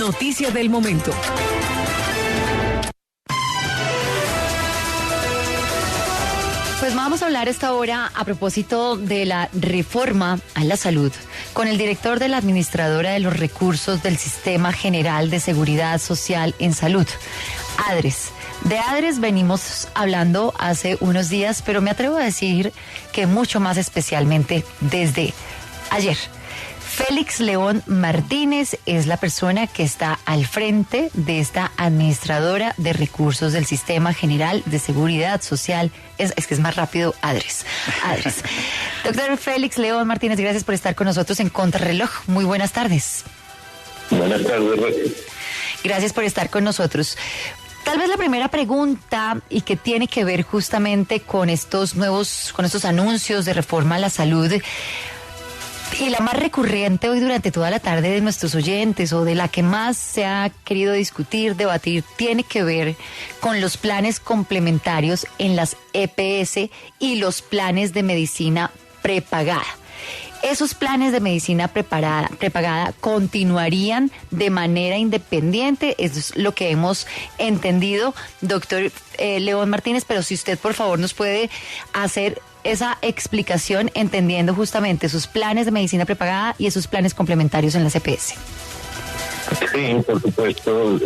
noticia del momento. Pues vamos a hablar esta hora a propósito de la reforma a la salud con el director de la Administradora de los Recursos del Sistema General de Seguridad Social en Salud, ADRES. De ADRES venimos hablando hace unos días, pero me atrevo a decir que mucho más especialmente desde ayer. Félix León Martínez es la persona que está al frente de esta Administradora de Recursos del Sistema General de Seguridad Social. Es que es más rápido, ADRES. Doctor Félix León Martínez, gracias por estar con nosotros en Contrarreloj. Muy buenas tardes. Buenas tardes. Gracias por estar con nosotros. Tal vez la primera pregunta, y que tiene que ver justamente con estos anuncios de reforma a la salud, y la más recurrente hoy durante toda la tarde de nuestros oyentes, o de la que más se ha querido discutir, debatir, tiene que ver con los planes complementarios en las EPS y los planes de medicina prepagada. Esos planes de medicina prepagada continuarían de manera independiente, eso es lo que hemos entendido, doctor León Martínez, pero si usted por favor nos puede hacer esa explicación entendiendo justamente sus planes de medicina prepagada y esos planes complementarios en las EPS. Sí, por supuesto,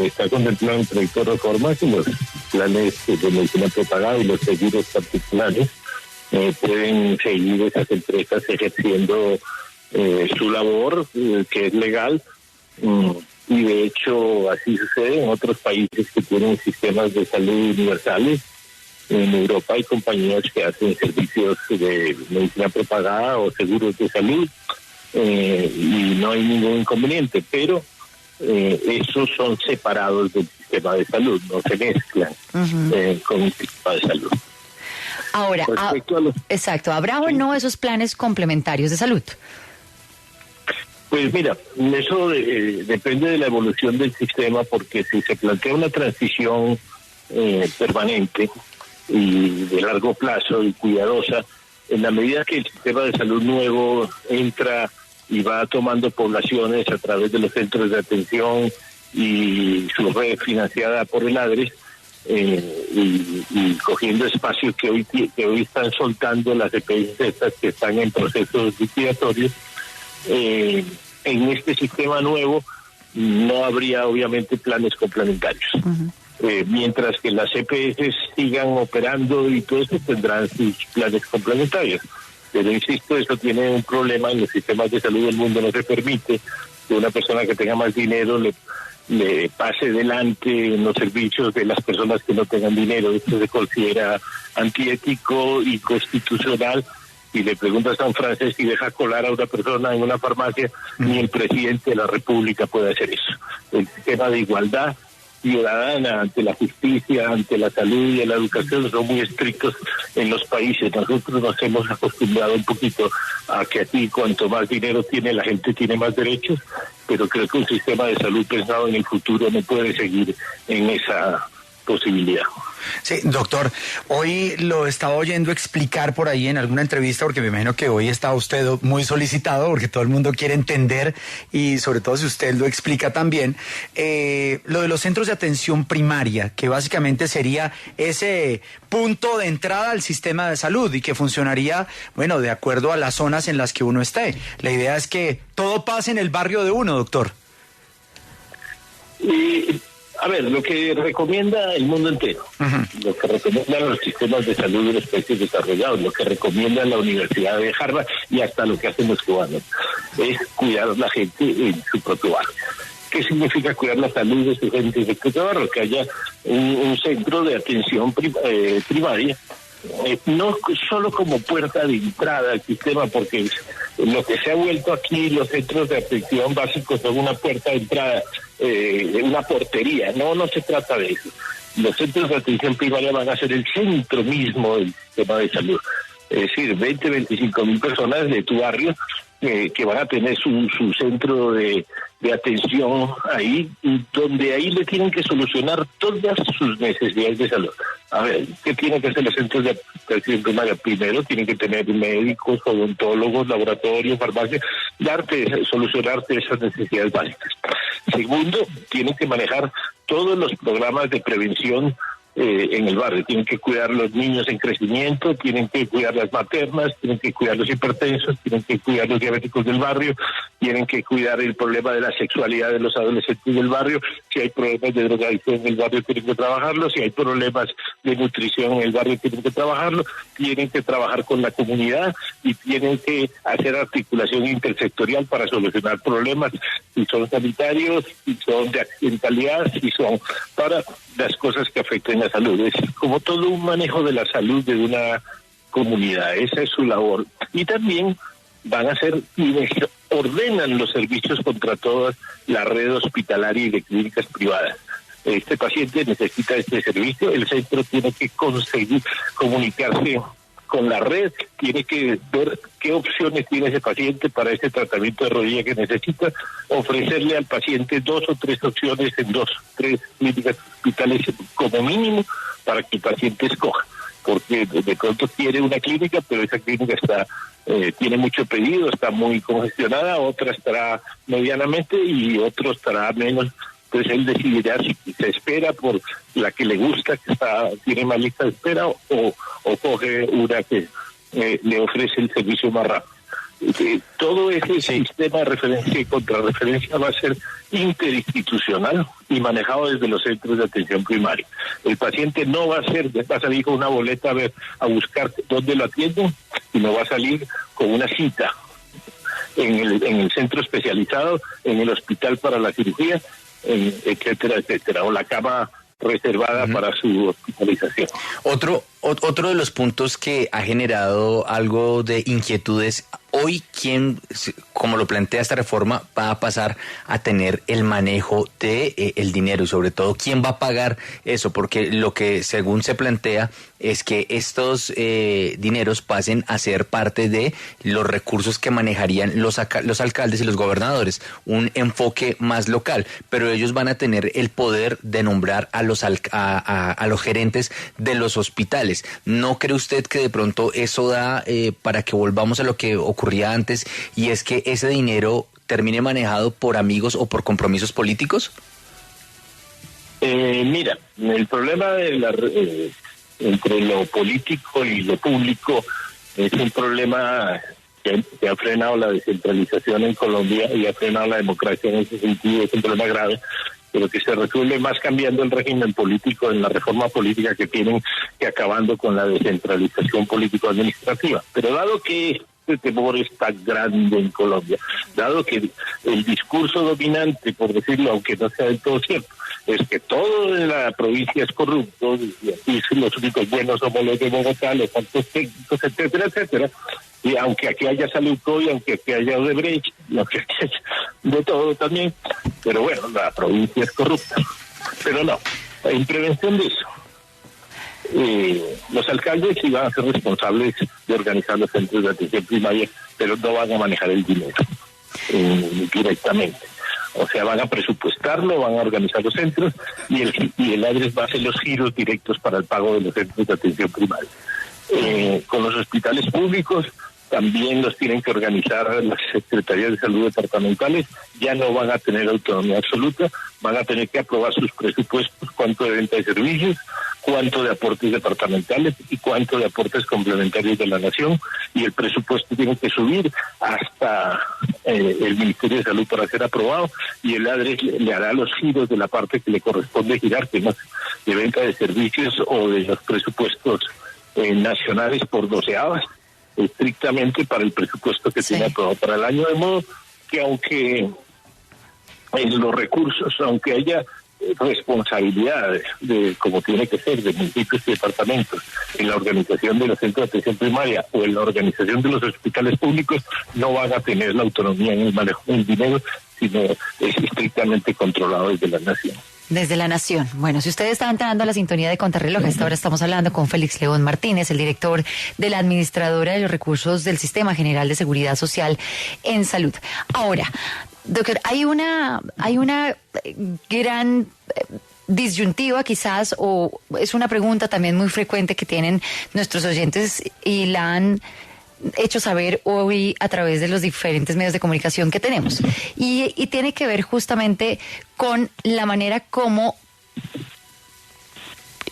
está contemplado en el proyecto de reforma que los planes de medicina prepagada y los seguros particulares pueden seguir esas empresas ejerciendo su labor, que es legal, y de hecho así sucede en otros países que tienen sistemas de salud universales. En Europa hay compañías que hacen servicios de medicina prepagada o seguros de salud y no hay ningún inconveniente, pero esos son separados del sistema de salud, no se mezclan con el sistema de salud. Ahora, exacto, ¿habrá o no esos planes complementarios de salud? Pues mira, eso depende de la evolución del sistema, porque si se plantea una transición permanente y de largo plazo y cuidadosa, en la medida que el sistema de salud nuevo entra y va tomando poblaciones a través de los centros de atención y su red financiada por el ADRES, y cogiendo espacios que hoy están soltando las EPS estas que están en procesos liquidatorios, en este sistema nuevo no habría obviamente planes complementarios. Mientras que las EPS sigan operando y todo eso tendrán sus planes complementarios. Pero insisto, eso tiene un problema en los sistemas de salud del mundo. No se permite que una persona que tenga más dinero le pase delante en los servicios de las personas que no tengan dinero. Esto se considera antiético y constitucional. Si le preguntas a un francés si deja colar a una persona en una farmacia, ni el presidente de la República puede hacer eso. El sistema de igualdad ciudadana ante la justicia, ante la salud y la educación son muy estrictos en los países. Nosotros nos hemos acostumbrado un poquito a que aquí cuanto más dinero tiene la gente tiene más derechos, pero creo que un sistema de salud pensado en el futuro no puede seguir en esa posibilidad. Sí, doctor, hoy lo estaba oyendo explicar por ahí en alguna entrevista, porque me imagino que hoy está usted muy solicitado, porque todo el mundo quiere entender, y sobre todo si usted lo explica también, lo de los centros de atención primaria, que básicamente sería ese punto de entrada al sistema de salud y que funcionaría, bueno, de acuerdo a las zonas en las que uno esté. La idea es que todo pase en el barrio de uno, doctor. A ver, lo que recomienda el mundo entero, lo que recomiendan los sistemas de salud de los países desarrollados, lo que recomienda la Universidad de Harvard y hasta lo que hacen los cubanos, es cuidar a la gente en su propio barrio. ¿Qué significa cuidar la salud de su gente en su propio barrio? Que haya un centro de atención primaria, no solo como puerta de entrada al sistema, porque lo que se ha vuelto aquí los centros de atención básicos son una puerta de entrada, una portería. No se trata de eso. Los centros de atención primaria van a ser el centro mismo del sistema de salud. Es decir, 25 mil personas de tu barrio que van a tener su centro de atención ahí, donde ahí le tienen que solucionar todas sus necesidades de salud. A ver, ¿qué tienen que hacer los centros de atención primaria? Primero, tienen que tener médicos, odontólogos, laboratorios, farmacias, solucionarte esas necesidades básicas. Segundo, tienen que manejar todos los programas de prevención en el barrio. Tienen que cuidar los niños en crecimiento, tienen que cuidar las maternas, tienen que cuidar los hipertensos, tienen que cuidar los diabéticos del barrio, tienen que cuidar el problema de la sexualidad de los adolescentes del barrio. Si hay problemas de drogadicción en el barrio, tienen que trabajarlo. Si hay problemas de nutrición en el barrio, tienen que trabajarlo. Tienen que trabajar con la comunidad y tienen que hacer articulación intersectorial para solucionar problemas, si son sanitarios, si son de accidentalidad, si son para las cosas que afecten la salud. Es como todo un manejo de la salud de una comunidad. Esa es su labor. Y también van a ser quienes ordenan los servicios contra toda la red hospitalaria y de clínicas privadas. Este paciente necesita este servicio, el centro tiene que conseguir comunicarse con la red, tiene que ver qué opciones tiene ese paciente para ese tratamiento de rodilla que necesita, ofrecerle al paciente 2 o 3 opciones en 2, 3 clínicas hospitales como mínimo para que el paciente escoja, porque de pronto quiere una clínica, pero esa clínica tiene mucho pedido, está muy congestionada, otra estará medianamente y otro estará menos. Entonces él decidirá si se espera por la que le gusta, que tiene más lista de espera, o coge una que le ofrece el servicio más rápido. Todo ese sistema de referencia y contrarreferencia va a ser interinstitucional y manejado desde los centros de atención primaria. El paciente no va a salir con una boleta a buscar dónde lo atienden, sino va a salir con una cita en el centro especializado, en el hospital para la cirugía, etcétera, etcétera, o la cama reservada para su hospitalización. Otro de los puntos que ha generado algo de inquietudes, hoy quién, como lo plantea esta reforma, va a pasar a tener el manejo de el dinero y sobre todo quién va a pagar eso, porque lo que según se plantea es que estos dineros pasen a ser parte de los recursos que manejarían los alcaldes y los gobernadores, un enfoque más local, pero ellos van a tener el poder de nombrar a los gerentes de los hospitales. ¿No cree usted que de pronto eso da para que volvamos a lo que ocurría antes y es que ese dinero termine manejado por amigos o por compromisos políticos? Mira, el problema de entre lo político y lo público es un problema que ha frenado la descentralización en Colombia y ha frenado la democracia en ese sentido. Es un problema grave, pero que se resuelve más cambiando el régimen político, en la reforma política que tienen, que acabando con la descentralización político-administrativa. Pero dado que este temor es tan grande en Colombia, dado que el discurso dominante, por decirlo, aunque no sea del todo cierto, es que todo en la provincia es corrupto, y aquí los únicos buenos somos los de Bogotá, los altos técnicos, etcétera, etcétera, y aunque aquí haya Saluco y aunque aquí haya Odebrecht, y aunque aquí haya de todo también, pero bueno, la provincia es corrupta. Pero no, en prevención de eso, los alcaldes sí van a ser responsables de organizar los centros de atención primaria, pero no van a manejar el dinero directamente. O sea, van a presupuestarlo, van a organizar los centros y el ADRES va a hacer los giros directos para el pago de los centros de atención primaria. Con los hospitales públicos también los tienen que organizar las secretarías de salud departamentales, ya no van a tener autonomía absoluta, van a tener que aprobar sus presupuestos, cuánto de venta de servicios, cuánto de aportes departamentales y cuánto de aportes complementarios de la nación, y el presupuesto tiene que subir hasta el Ministerio de Salud para ser aprobado, y el ADRES le hará los giros de la parte que le corresponde girar, que no es de venta de servicios o de los presupuestos nacionales por doceavas, estrictamente para el presupuesto que tiene aprobado para el año, de modo que aunque en los recursos, aunque haya responsabilidades de como tiene que ser de municipios y departamentos en la organización de los centros de atención primaria o en la organización de los hospitales públicos, no van a tener la autonomía en el manejo del dinero, sino es estrictamente controlado desde la nación. Desde la Nación. Bueno, si ustedes estaban entrando a la sintonía de Contrarreloj, a esta hora estamos hablando con Félix León Martínez, el director de la Administradora de los Recursos del Sistema General de Seguridad Social en Salud. Ahora, doctor, hay una gran disyuntiva quizás, o es una pregunta también muy frecuente que tienen nuestros oyentes y la han hecho saber hoy a través de los diferentes medios de comunicación que tenemos. Y tiene que ver justamente con la manera como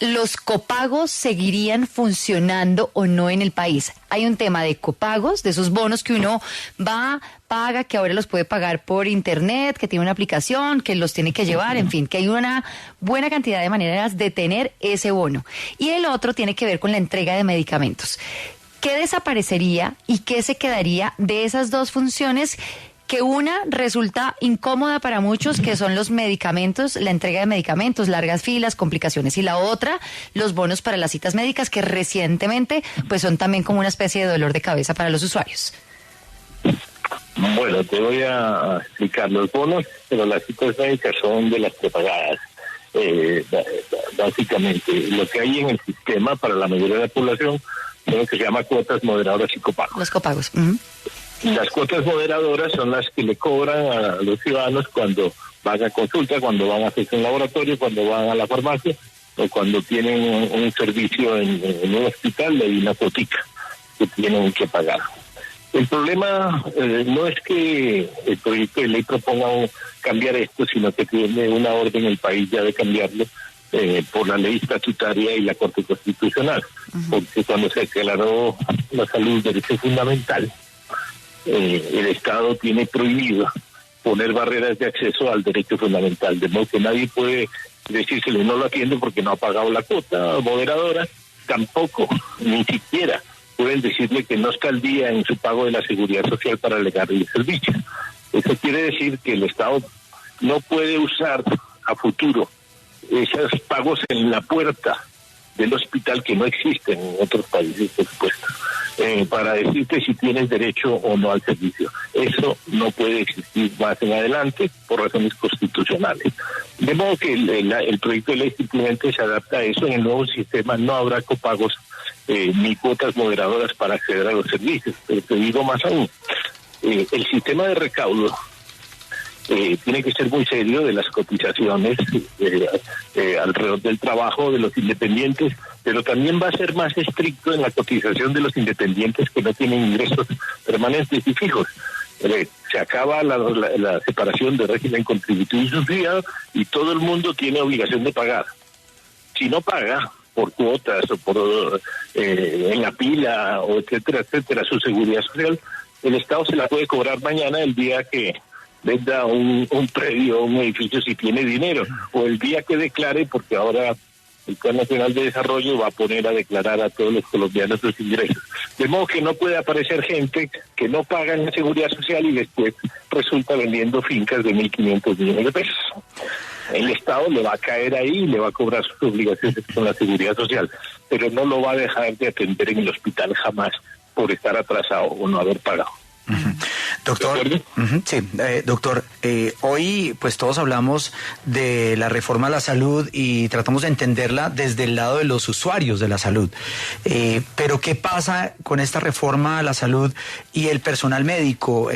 los copagos seguirían funcionando o no en el país. Hay un tema de copagos, de esos bonos que uno va, paga, que ahora los puede pagar por internet, que tiene una aplicación, que los tiene que llevar, en fin, que hay una buena cantidad de maneras de tener ese bono. Y el otro tiene que ver con la entrega de medicamentos. ¿Qué desaparecería y qué se quedaría de esas dos funciones? Que una resulta incómoda para muchos, que son los medicamentos, la entrega de medicamentos, largas filas, complicaciones, y la otra, los bonos para las citas médicas, que recientemente pues son también como una especie de dolor de cabeza para los usuarios. Bueno, te voy a explicar los bonos, pero las citas médicas son de las prepagadas. Básicamente, lo que hay en el sistema para la mayoría de la población son lo que se llama cuotas moderadoras y copagos. Los copagos. Las cuotas moderadoras son las que le cobran a los ciudadanos cuando van a consulta, cuando van a hacerse un laboratorio, cuando van a la farmacia o cuando tienen un servicio en un hospital, hay una cuotica que tienen que pagar. El problema no es que el proyecto de ley proponga cambiar esto, sino que tiene una orden en el país ya de cambiarlo por la ley estatutaria y la Corte Constitucional. Porque cuando se declaró la salud derecho fundamental, el Estado tiene prohibido poner barreras de acceso al derecho fundamental, de modo que nadie puede decírsele no lo atiendo porque no ha pagado la cuota moderadora, tampoco, ni siquiera pueden decirle que no está al día en su pago de la seguridad social para alegarle el servicio. Eso quiere decir que el Estado no puede usar a futuro esos pagos en la puerta del hospital, que no existen en otros países, por supuesto, para decirte si tienes derecho o no al servicio. Eso no puede existir más en adelante por razones constitucionales. De modo que el proyecto de ley simplemente se adapta a eso. En el nuevo sistema no habrá copagos ni cuotas moderadoras para acceder a los servicios. Pero te digo más aún, el sistema de recaudo tiene que ser muy serio, de las cotizaciones alrededor del trabajo de los independientes, pero también va a ser más estricto en la cotización de los independientes que no tienen ingresos permanentes y fijos. Se acaba la separación de régimen contributivo y subsidiado y todo el mundo tiene obligación de pagar. Si no paga por cuotas o por en la pila o etcétera, su seguridad social, el Estado se la puede cobrar mañana, el día que venda un predio, un edificio, si tiene dinero, o el día que declare, porque ahora el Plan Nacional de Desarrollo va a poner a declarar a todos los colombianos sus ingresos. De modo que no puede aparecer gente que no paga en la seguridad social y después resulta vendiendo fincas de 1.500 millones de pesos. El Estado le va a caer ahí y le va a cobrar sus obligaciones con la seguridad social, pero no lo va a dejar de atender en el hospital jamás por estar atrasado o no haber pagado. Doctor, doctor, hoy pues todos hablamos de la reforma a la salud y tratamos de entenderla desde el lado de los usuarios de la salud. Pero ¿qué pasa con esta reforma a la salud y el personal médico?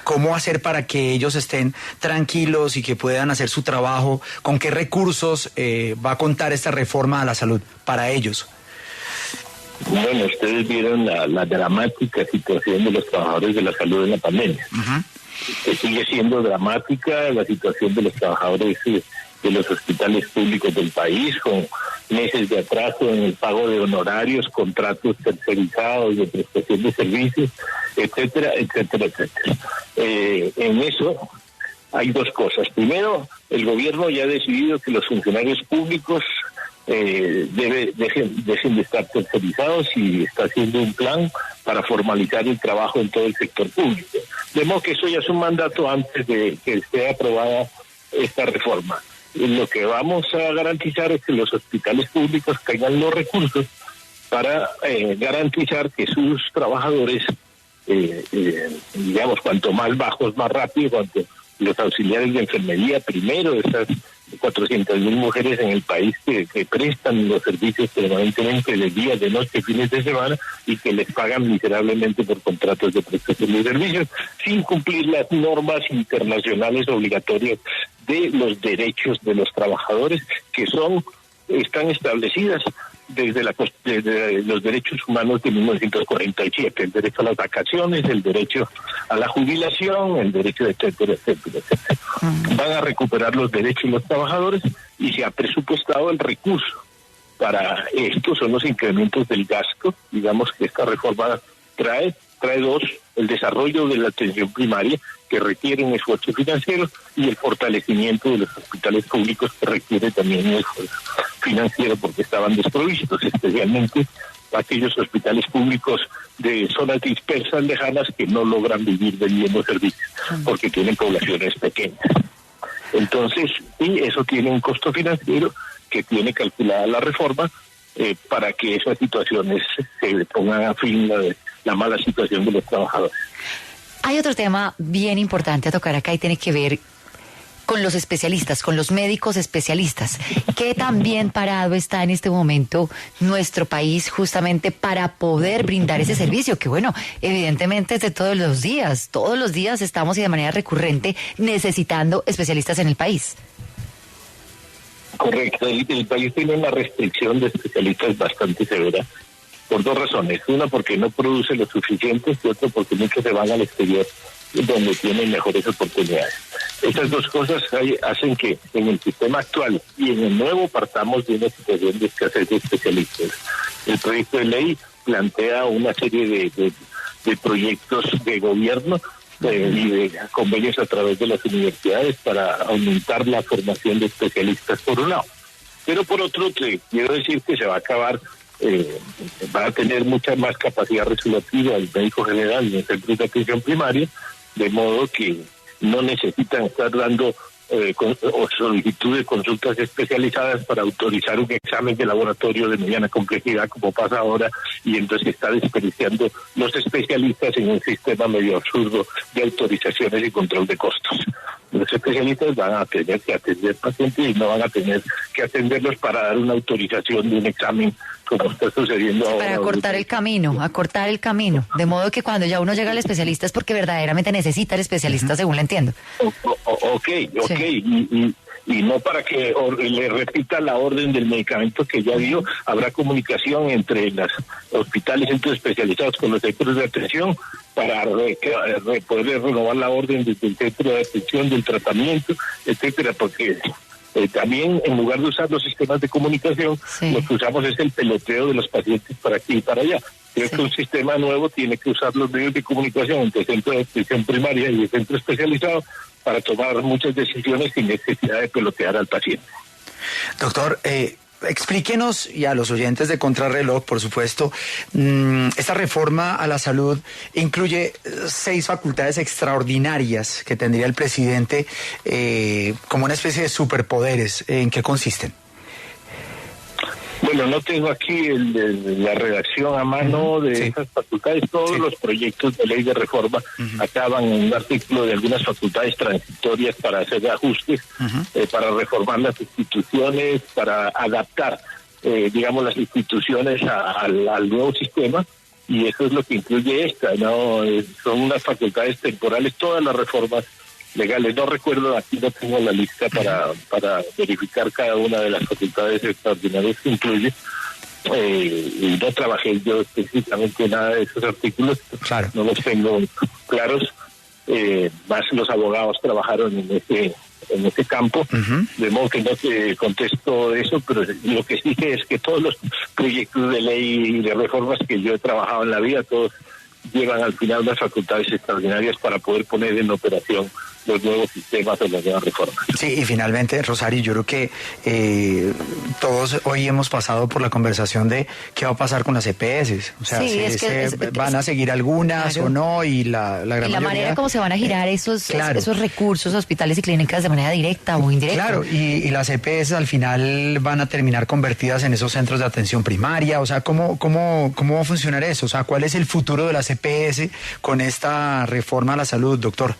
¿Cómo hacer para que ellos estén tranquilos y que puedan hacer su trabajo? ¿Con qué recursos va a contar esta reforma a la salud para ellos? Bueno, ustedes vieron la dramática situación de los trabajadores de la salud en la pandemia. Que sigue siendo dramática la situación de los trabajadores de los hospitales públicos del país, con meses de atraso en el pago de honorarios, contratos tercerizados de prestación de servicios, etcétera, etcétera, etcétera. En eso hay dos cosas. Primero, el gobierno ya ha decidido que los funcionarios públicos dejen de estar tercerizados y está haciendo un plan para formalizar el trabajo en todo el sector público. De modo que eso ya es un mandato antes de que esté aprobada esta reforma. Y lo que vamos a garantizar es que los hospitales públicos tengan los recursos para garantizar que sus trabajadores, digamos, cuanto más bajos, más rápido, cuanto los auxiliares de enfermería, primero, esas 400.000 mujeres en el país que prestan los servicios permanentemente de día, de noche, fines de semana, y que les pagan miserablemente por contratos de prestación de servicios, sin cumplir las normas internacionales obligatorias de los derechos de los trabajadores, que están establecidas desde los derechos humanos de 1947, el derecho a las vacaciones, el derecho a la jubilación, el derecho, etcétera, etcétera, etcétera. Van a recuperar los derechos de los trabajadores y se ha presupuestado el recurso para esto. Son los incrementos del gasto, digamos que esta reforma trae dos: el desarrollo de la atención primaria, que requiere un esfuerzo financiero, y el fortalecimiento de los hospitales públicos, que requiere también un esfuerzo financiero porque estaban desprovistos, especialmente aquellos hospitales públicos de zonas dispersas lejanas que no logran vivir vendiendo servicios porque tienen poblaciones pequeñas. Entonces, sí, eso tiene un costo financiero que tiene calculada la reforma para que esas situaciones se pongan a fin la mala situación de los trabajadores. Hay otro tema bien importante a tocar acá y tiene que ver con los especialistas, con los médicos especialistas. ¿Qué tan bien parado está en este momento nuestro país justamente para poder brindar ese servicio? Que bueno, evidentemente es de todos los días estamos y de manera recurrente necesitando especialistas en el país. Correcto, el país tiene una restricción de especialistas bastante severa por dos razones: una, porque no produce lo suficiente, y otra, porque muchos se van al exterior donde tienen mejores oportunidades. Estas dos cosas hacen que en el sistema actual y en el nuevo partamos de una situación de escasez de especialistas. El proyecto de ley plantea una serie de proyectos de gobierno y de convenios a través de las universidades para aumentar la formación de especialistas por un lado. Pero por otro, te quiero decir que se va a acabar, va a tener mucha más capacidad resolutiva el médico general en el centro de atención primaria, de modo que no necesitan estar dando o solicitud de consultas especializadas para autorizar un examen de laboratorio de mediana complejidad, como pasa ahora, y entonces está desperdiciando los especialistas en un sistema medio absurdo de autorizaciones y control de costos. Los especialistas van a tener que atender pacientes y no van a tener que atenderlos para dar una autorización de un examen, como está sucediendo ahora. Para acortar el camino, de modo que cuando ya uno llega al especialista es porque verdaderamente necesita el especialista, según le entiendo. Ok, sí. Y no para que le repita la orden del medicamento que ya dio. Habrá comunicación entre los hospitales y centros especializados con los centros de atención para poder renovar la orden desde el centro de atención del tratamiento, etcétera, porque también, en lugar de usar los sistemas de comunicación, lo que usamos es el peloteo de los pacientes para aquí y para allá. Creo que un sistema nuevo tiene que usar los medios de comunicación entre el centro de atención primaria y el centro especializado para tomar muchas decisiones sin necesidad de pelotear al paciente. Doctor, explíquenos, y a los oyentes de Contrarreloj, por supuesto, esta reforma a la salud incluye 6 facultades extraordinarias que tendría el presidente como una especie de superpoderes. ¿En qué consisten? Bueno, no tengo aquí la redacción a mano de esas facultades. Todos los proyectos de ley de reforma acaban en un artículo de algunas facultades transitorias para hacer ajustes, para reformar las instituciones, para adaptar, digamos, las instituciones al nuevo sistema. Y eso es lo que incluye esta, ¿no? Son unas facultades temporales, todas las reformas legales. No recuerdo, aquí no tengo la lista para verificar cada una de las facultades extraordinarias que incluye, y no trabajé yo específicamente nada de esos artículos. Claro. No los tengo claros, más los abogados trabajaron en ese campo, de modo que no te contesto eso, pero lo que sí sé es que todos los proyectos de ley y de reformas que yo he trabajado en la vida, todos llevan al final las facultades extraordinarias para poder poner en operación los nuevos sistemas o las nuevas reformas. Sí, y finalmente, Rosario, yo creo que todos hoy hemos pasado por la conversación de qué va a pasar con las EPS. O sea, van a seguir algunas o no, y la gran mayoría, manera como se van a girar esos recursos, hospitales y clínicas, de manera directa o indirecta. Claro, y las EPS al final van a terminar convertidas en esos centros de atención primaria. O sea, ¿cómo va a funcionar eso? O sea, ¿cuál es el futuro de las EPS con esta reforma a la salud, doctor?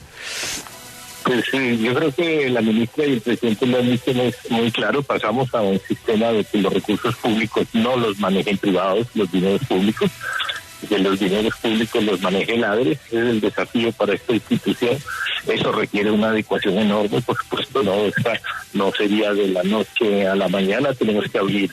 Pues yo creo que la ministra y el presidente lo han dicho muy claro. Pasamos a un sistema de que los recursos públicos no los manejen privados, los dineros públicos, que los dineros públicos los maneje el ADRE. Ese es el desafío para esta institución. Eso requiere una adecuación enorme, por supuesto, no sería de la noche a la mañana. Tenemos que abrir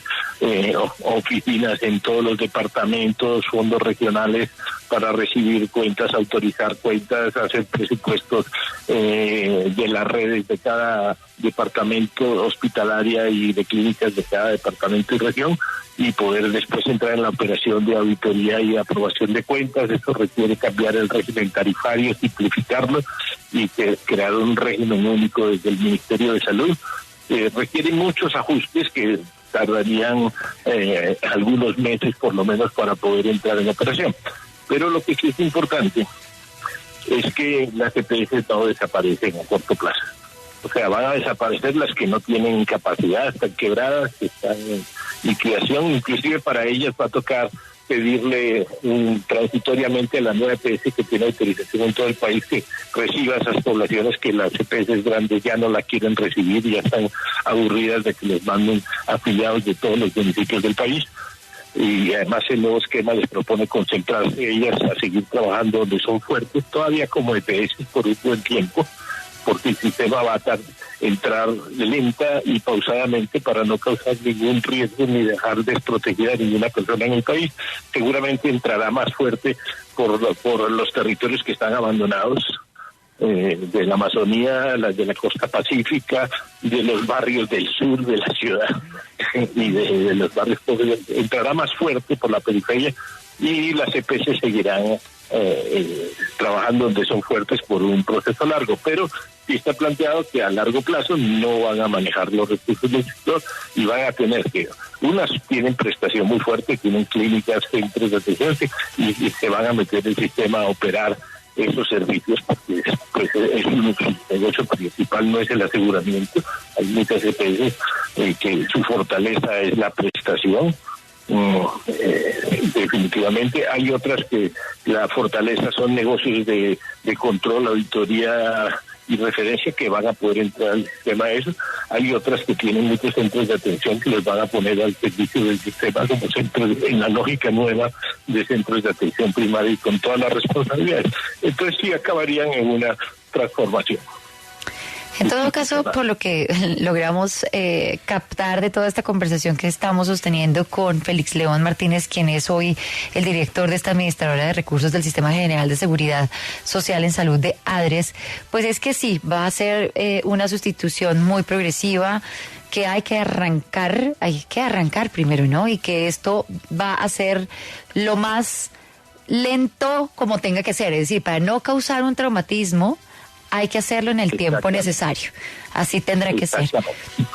oficinas en todos los departamentos, fondos regionales para recibir cuentas, autorizar cuentas, hacer presupuestos de las redes de cada departamento hospitalaria y de clínicas de cada departamento y región, y poder después entrar en la operación de auditoría y aprobación de cuentas. Eso requiere cambiar el régimen tarifario, simplificarlo y crear un régimen único desde el Ministerio de Salud. Requiere muchos ajustes que tardarían algunos meses por lo menos para poder entrar en operación. Pero lo que sí es importante es que las EPS no desaparecen a corto plazo. O sea, van a desaparecer las que no tienen capacidad, están quebradas, que están en liquidación. Inclusive para ellas va a tocar pedirle transitoriamente a la nueva EPS que tiene autorización en todo el país que reciba esas poblaciones que las EPS grandes ya no la quieren recibir, ya están aburridas de que les manden afiliados de todos los municipios del país. Y además el nuevo esquema les propone concentrarse ellas a seguir trabajando donde son fuertes, todavía como EPS por un buen tiempo, porque el sistema va a entrar lenta y pausadamente para no causar ningún riesgo ni dejar desprotegida a ninguna persona en el país. Seguramente entrará más fuerte por los territorios que están abandonados, de la Amazonía, de la costa pacífica, de los barrios del sur de la ciudad y de los barrios pobres. Entrará más fuerte por la periferia y las EPS seguirán trabajando donde son fuertes por un proceso largo, pero sí está planteado que a largo plazo no van a manejar los recursos del sector y van a tener que, unas tienen prestación muy fuerte, tienen clínicas, centros de atención y se van a meter el sistema a operar esos servicios, porque pues, es un negocio principal, no es el aseguramiento. Hay muchas EPS que su fortaleza es la prestación. Definitivamente hay otras que la fortaleza son negocios de control, auditoría y referencia que van a poder entrar al sistema de eso. Hay otras que tienen muchos centros de atención que los van a poner al servicio del sistema como centros, en la lógica nueva de centros de atención primaria y con todas las responsabilidades. Entonces sí acabarían en una transformación. En todo caso, por lo que logramos captar de toda esta conversación que estamos sosteniendo con Félix León Martínez, quien es hoy el director de esta administradora de recursos del Sistema General de Seguridad Social en Salud de ADRES, pues es que sí, va a ser una sustitución muy progresiva, que hay que arrancar primero, ¿no? Y que esto va a ser lo más lento como tenga que ser, es decir, para no causar un traumatismo, hay que hacerlo en el tiempo necesario. Así tendrá que ser.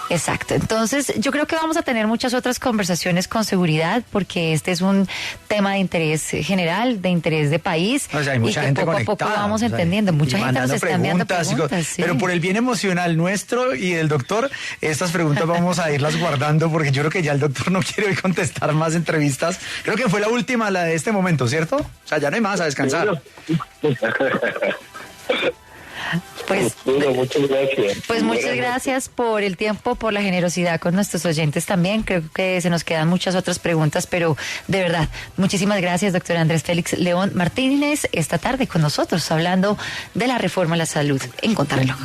Exacto. Entonces, yo creo que vamos a tener muchas otras conversaciones con seguridad, porque este es un tema de interés general, de interés de país. O sea, hay mucha gente poco a poco vamos entendiendo. Mucha gente nos está enviando preguntas. Sí. Pero por el bien emocional nuestro y del doctor, estas preguntas vamos a irlas guardando, porque yo creo que ya el doctor no quiere hoy contestar más entrevistas. Creo que fue la última, la de este momento, ¿cierto? O sea, ya no hay más, a descansar. Pues muchas gracias. Pues muchas gracias por el tiempo, por la generosidad con nuestros oyentes también. Creo que se nos quedan muchas otras preguntas, pero de verdad, muchísimas gracias, doctor Andrés Félix León Martínez, esta tarde con nosotros, hablando de la reforma a la salud en Contrarreloj.